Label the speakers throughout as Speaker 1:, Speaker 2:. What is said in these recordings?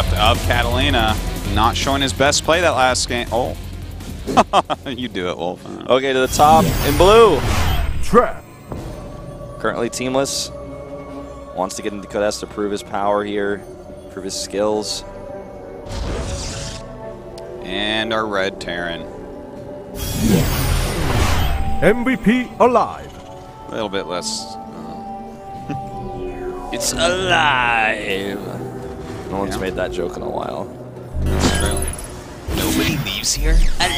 Speaker 1: left of Catalina. Not showing his best play that last game. Oh. You do it, Wolf.
Speaker 2: Okay, to the top in blue.
Speaker 3: Trap.
Speaker 2: Currently teamless. Wants to get into Codes to prove his power here, prove his skills.
Speaker 1: And our red Terran.
Speaker 3: MVP alive.
Speaker 1: A little bit less.
Speaker 2: It's alive. No one's made that joke in a while.
Speaker 1: That's true. Nobody leaves here alive.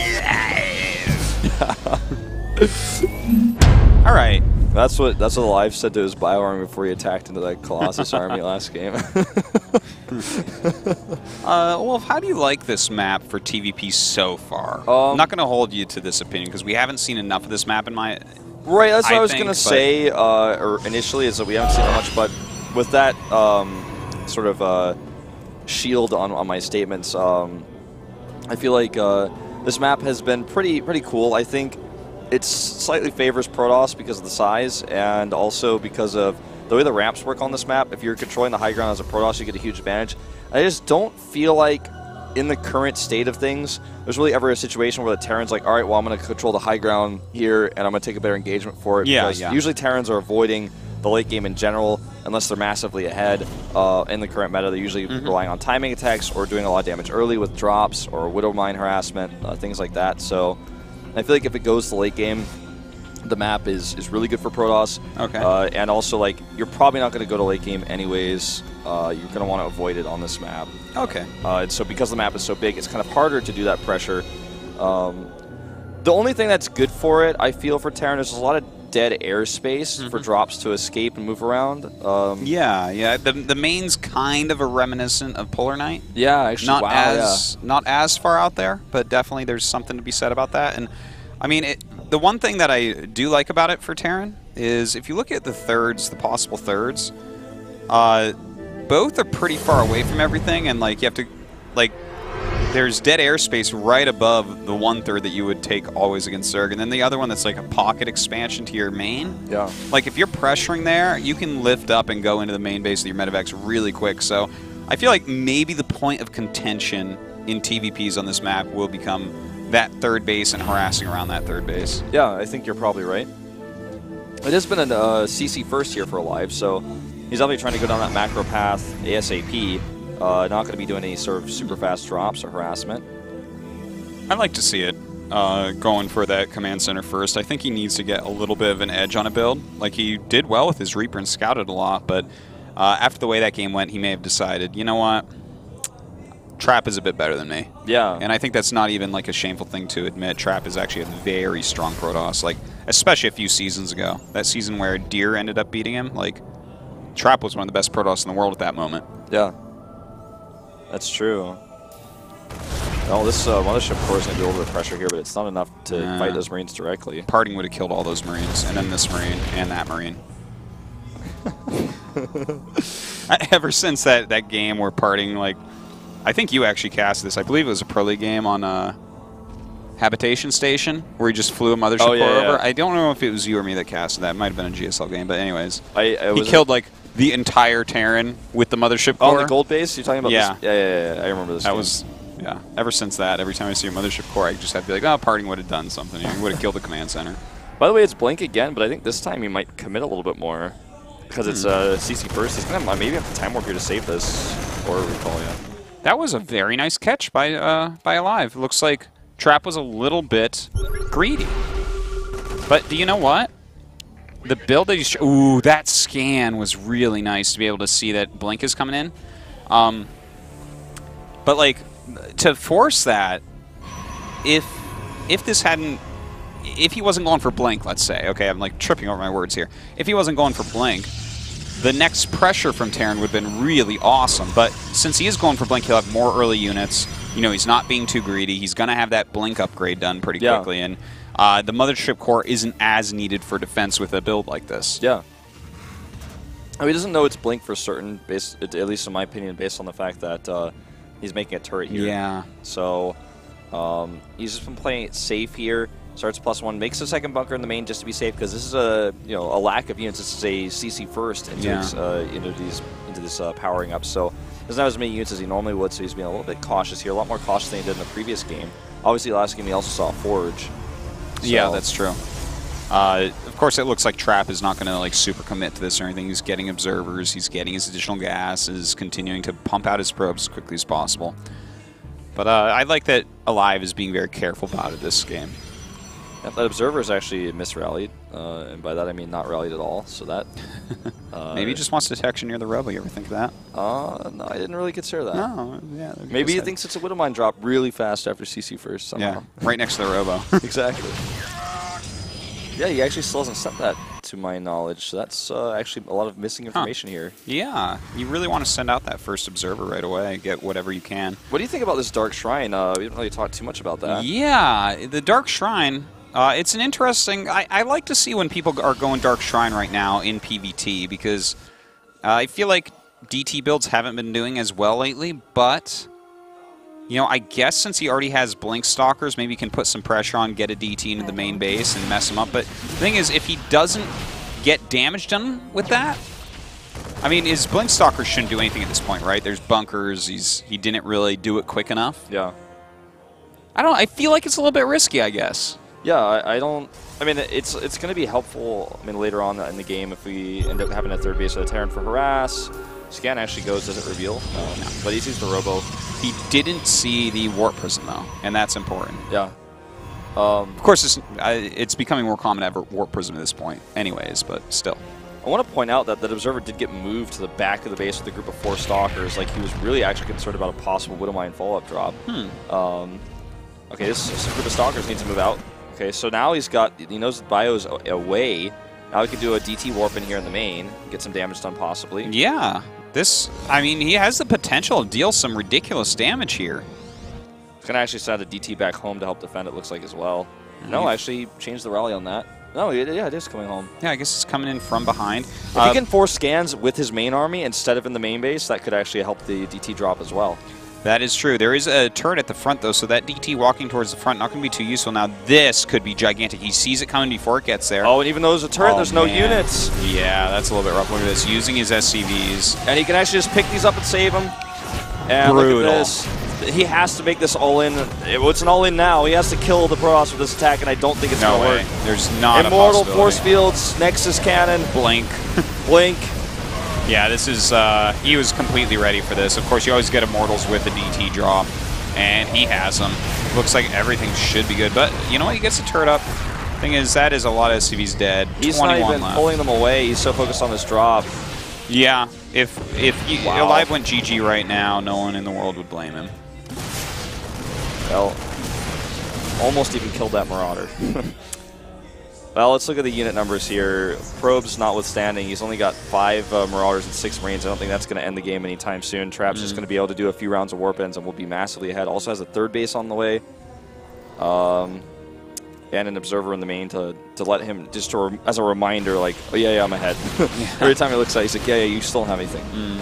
Speaker 1: All right.
Speaker 2: That's what Alive said to his bio army before he attacked into that Colossus army last game.
Speaker 1: Wolf, how do you like this map for TVP so far? I'm not going to hold you to this opinion because we haven't seen enough of this map in my...
Speaker 2: Right, that's what I was going to say initially, is that we haven't seen that much, but with that sort of shield on my statements, I feel like this map has been pretty cool. I think it slightly favors Protoss because of the size and also because of the way the ramps work on this map. If you're controlling the high ground as a Protoss, you get a huge advantage. I just don't feel like, in the current state of things, there's really ever a situation where the Terran's like, all right, well, I'm going to control the high ground here, and I'm going to take a better engagement for it.
Speaker 1: Yeah,
Speaker 2: because usually Terrans are avoiding the late game in general, unless they're massively ahead in the current meta. They're usually relying on timing attacks or doing a lot of damage early with drops or Widow Mine harassment, things like that. So I feel like if it goes to late game, the map is really good for Protoss.
Speaker 1: Okay.
Speaker 2: And also, like, you're probably not going to go to late game anyways. You're going to want to avoid it on this map.
Speaker 1: Okay.
Speaker 2: And so because the map is so big, it's kind of harder to do that pressure. The only thing that's good for it, I feel, for Terran, is there's a lot of dead airspace for drops to escape and move around.
Speaker 1: Yeah. The main's kind of a reminiscent of Polar Knight.
Speaker 2: Yeah, actually,
Speaker 1: Not as far out there, but definitely there's something to be said about that. And I mean, the one thing that I do like about it for Terran is if you look at the thirds, the possible thirds, both are pretty far away from everything, and like you have to, like, there's dead airspace right above the 1/3 that you would take always against Zerg, and then the other one that's like a pocket expansion to your main.
Speaker 2: Yeah.
Speaker 1: Like if you're pressuring there, you can lift up and go into the main base of your medevacs really quick. So I feel like maybe the point of contention in TVPs on this map will become that third base and harassing around that third base.
Speaker 2: Yeah, I think you're probably right. It has been a CC first here for Alive, so he's obviously trying to go down that macro path ASAP. Not going to be doing any sort of super fast drops or harassment.
Speaker 1: I'd like to see it going for that command center first. I think he needs to get a little bit of an edge on a build. Like, he did well with his Reaper and scouted a lot, but after the way that game went, he may have decided, you know what? Trap is a bit better than me.
Speaker 2: Yeah.
Speaker 1: And I think that's not even like a shameful thing to admit. Trap is actually a very strong Protoss, like, especially a few seasons ago. That season where Deer ended up beating him, like, Trap was one of the best Protoss in the world at that moment.
Speaker 2: Yeah. That's true. Well, this Mothership Core is going to do a little bit of pressure here, but it's not enough to fight those Marines directly.
Speaker 1: Parting would have killed all those Marines, and then this Marine, and that Marine. Ever since that game where Parting, like, I think you actually cast this. I believe it was a Pro League game on Habitation Station, where he just flew a Mothership Core over.
Speaker 2: Yeah.
Speaker 1: I don't know if it was you or me that casted that. It might have been a GSL game, but anyways.
Speaker 2: He
Speaker 1: killed, like, the entire Terran with the Mothership Core.
Speaker 2: On the gold base? You're talking about this? Yeah. I remember this game.
Speaker 1: Was, yeah. Ever since that, every time I see a Mothership Core, I just have to be like, oh, Parting would have done something. He would have killed the command center.
Speaker 2: By the way, it's Blink again, but I think this time he might commit a little bit more. Because it's CC first. He's going to maybe have to time warp here to save this. Or recall, yeah.
Speaker 1: That was a very nice catch by Alive. It looks like Trap was a little bit greedy. But do you know what? The build that he's... Ooh, that scan was really nice to be able to see that Blink is coming in. But, like, to force that, if this hadn't... If he wasn't going for Blink, let's say. Okay, I'm, like, tripping over my words here. If he wasn't going for Blink, the next pressure from Terran would have been really awesome. But since he is going for Blink, he'll have more early units. You know, he's not being too greedy. He's going to have that Blink upgrade done pretty quickly. And the Mothership Core isn't as needed for defense with a build like this.
Speaker 2: Yeah. I mean, he doesn't know it's Blink for certain, at least in my opinion, based on the fact that he's making a turret here.
Speaker 1: Yeah.
Speaker 2: So he's just been playing it safe here. Starts +1, makes a second bunker in the main just to be safe, because this is a a lack of units. This is a CC first into this powering up. So doesn't have as many units as he normally would. So he's being a little bit cautious here, a lot more cautious than he did in the previous game. Obviously, last game he also saw a Forge. So.
Speaker 1: Yeah, that's true. Of course, it looks like Trap is not going to like super commit to this or anything. He's getting observers, he's getting his additional gas, is continuing to pump out his probes as quickly as possible. But I like that Alive is being very careful about it this game.
Speaker 2: Yeah, that observer is actually misrallied, and by that I mean not rallied at all. So that
Speaker 1: maybe he just wants detection near the Robo. You ever think of that?
Speaker 2: No, I didn't really consider that.
Speaker 1: No, yeah.
Speaker 2: Maybe he thinks it's a Widowmine drop really fast after CC first somehow.
Speaker 1: Yeah, right next to the Robo.
Speaker 2: Exactly. Yeah, he actually still hasn't sent that, to my knowledge. So that's actually a lot of missing information here.
Speaker 1: Yeah, you really want to send out that first observer right away, get whatever you can.
Speaker 2: What do you think about this Dark Shrine? We didn't really talk too much about that.
Speaker 1: Yeah, the Dark Shrine, it's an interesting... I like to see when people are going Dark Shrine right now in PvT, because I feel like DT builds haven't been doing as well lately, but... You know, I guess since he already has Blink Stalkers, maybe he can put some pressure on, get a DT into the main base and mess him up. But the thing is, if he doesn't get damage done with that, I mean, his Blink Stalkers shouldn't do anything at this point, right? There's bunkers. He didn't really do it quick enough.
Speaker 2: Yeah.
Speaker 1: I feel like it's a little bit risky, I guess.
Speaker 2: Yeah, I don't... I mean, it's going to be helpful, I mean, later on in the game if we end up having a third base of the Terran for Harass. Scan actually goes, does it reveal? No. But he sees the Robo.
Speaker 1: He didn't see the Warp Prism, though, and that's important.
Speaker 2: Yeah.
Speaker 1: Of course, it's becoming more common to have Warp Prism at this point anyways, but still.
Speaker 2: I want to point out that that Observer did get moved to the back of the base with a group of 4 Stalkers. Like, he was really actually concerned about a possible Widowmine follow-up drop. Okay, this group of Stalkers needs to move out. Okay, so now he knows the bio's away. Now he can do a DT warp in here in the main, get some damage done possibly.
Speaker 1: Yeah. I mean, he has the potential to deal some ridiculous damage here.
Speaker 2: He's going to actually send a DT back home to help defend, it looks like, as well. No, actually changed the rally on that. No, yeah, it is coming home.
Speaker 1: Yeah, I guess it's coming in from behind.
Speaker 2: If he can force scans with his main army instead of in the main base, that could actually help the DT drop as well.
Speaker 1: That is true. There is a turret at the front, though, so that DT walking towards the front not going to be too useful. Now, this could be gigantic. He sees it coming before it gets there.
Speaker 2: Oh, and even though there's a turret, there's no units.
Speaker 1: Yeah, that's a little bit rough. Look at this. Using his SCVs.
Speaker 2: And he can actually just pick these up and save them. And
Speaker 1: brutal.
Speaker 2: Look at this. He has to make this all-in. It's an all-in now. He has to kill the Protoss with this attack, and I don't think it's going to work.
Speaker 1: There's not
Speaker 2: Immortal,
Speaker 1: a possibility.
Speaker 2: Force Fields, Nexus Cannon.
Speaker 1: Blink.
Speaker 2: Blink.
Speaker 1: Yeah, this is, he was completely ready for this. Of course, you always get Immortals with the DT drop, and he has them. Looks like everything should be good, but you know what? He gets the turret up. Thing is, that is a lot of SCVs dead.
Speaker 2: He's not even pulling them away. He's so focused on this drop.
Speaker 1: Yeah, if Alive went GG right now, no one in the world would blame him.
Speaker 2: Well, almost even killed that Marauder. Well, let's look at the unit numbers here. Probes notwithstanding, he's only got 5 Marauders and 6 Marines. I don't think that's going to end the game anytime soon. Trap's just going to be able to do a few rounds of warp ends and we'll be massively ahead. Also has a third base on the way. And an observer in the main to let him, just as a reminder, like, oh yeah, I'm ahead. Every time he looks at it, he's like, yeah, you still don't have anything.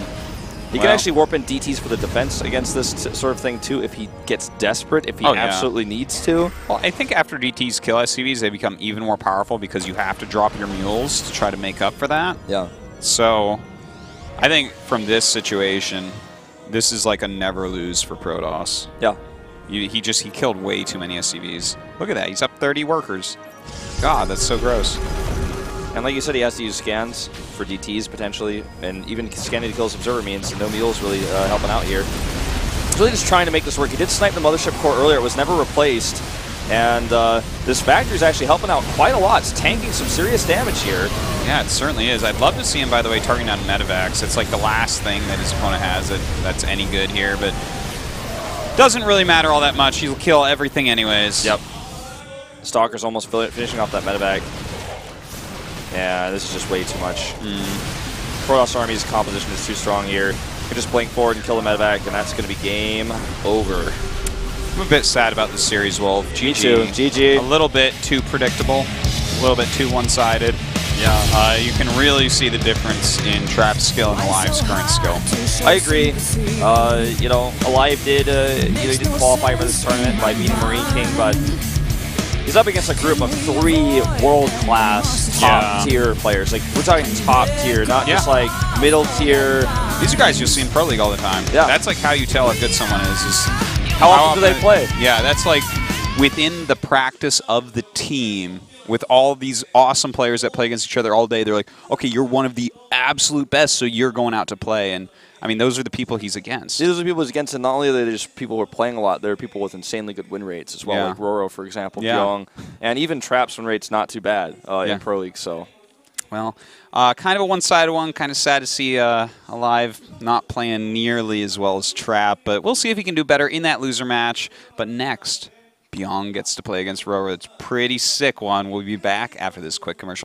Speaker 2: He can actually warp in DTs for the defense against this sort of thing, too, if he gets desperate, if he absolutely needs to.
Speaker 1: Well, I think after DTs kill SCVs, they become even more powerful because you have to drop your mules to try to make up for that.
Speaker 2: Yeah.
Speaker 1: So, I think from this situation, this is like a never lose for Protoss.
Speaker 2: Yeah.
Speaker 1: He killed way too many SCVs. Look at that, he's up 30 workers. God, that's so gross.
Speaker 2: And like you said, he has to use scans for DTs potentially, and even scanning to kill his observer means no mules really helping out here. He's really just trying to make this work. He did snipe the mothership core earlier. It was never replaced. And this factory is actually helping out quite a lot. It's tanking some serious damage here.
Speaker 1: Yeah, it certainly is. I'd love to see him, by the way, targeting down Medivacs. It's like the last thing that his opponent has that's any good here, but doesn't really matter all that much. He'll kill everything anyways.
Speaker 2: Yep. Stalker's almost finishing off that Medivac. Yeah, this is just way too much. Protoss Army's composition is too strong here. You can just blink forward and kill the Medivac, and that's going to be game over.
Speaker 1: I'm a bit sad about this series, Wolf.
Speaker 2: GG. GG.
Speaker 1: A little bit too predictable. A little bit too one-sided. Yeah. You can really see the difference in Trap's skill and Alive's current skill.
Speaker 2: I agree. You know, Alive did, he did qualify for this tournament by beating Marine King, but he's up against a group of 3 world-class, top-tier players. Like, we're talking top-tier, not just like middle-tier.
Speaker 1: These are guys you'll see in Pro League all the time.
Speaker 2: Yeah.
Speaker 1: That's like how you tell how good someone is
Speaker 2: how often do they play?
Speaker 1: Yeah, that's like within the practice of the team. With all these awesome players that play against each other all day, they're like, okay, you're one of the absolute best, so you're going out to play. And, I mean, those are the people he's against.
Speaker 2: Those are the people he's against, and not only are they just people who are playing a lot, there are people with insanely good win rates as well, like Roro, for example, Pyong, and even Trap's win rate's not too bad in Pro League. So,
Speaker 1: well, kind of a one-sided one. Kind of sad to see Alive not playing nearly as well as Trap, but we'll see if he can do better in that loser match. But next, Pyong gets to play against Roro. It's a pretty sick one. We'll be back after this quick commercial.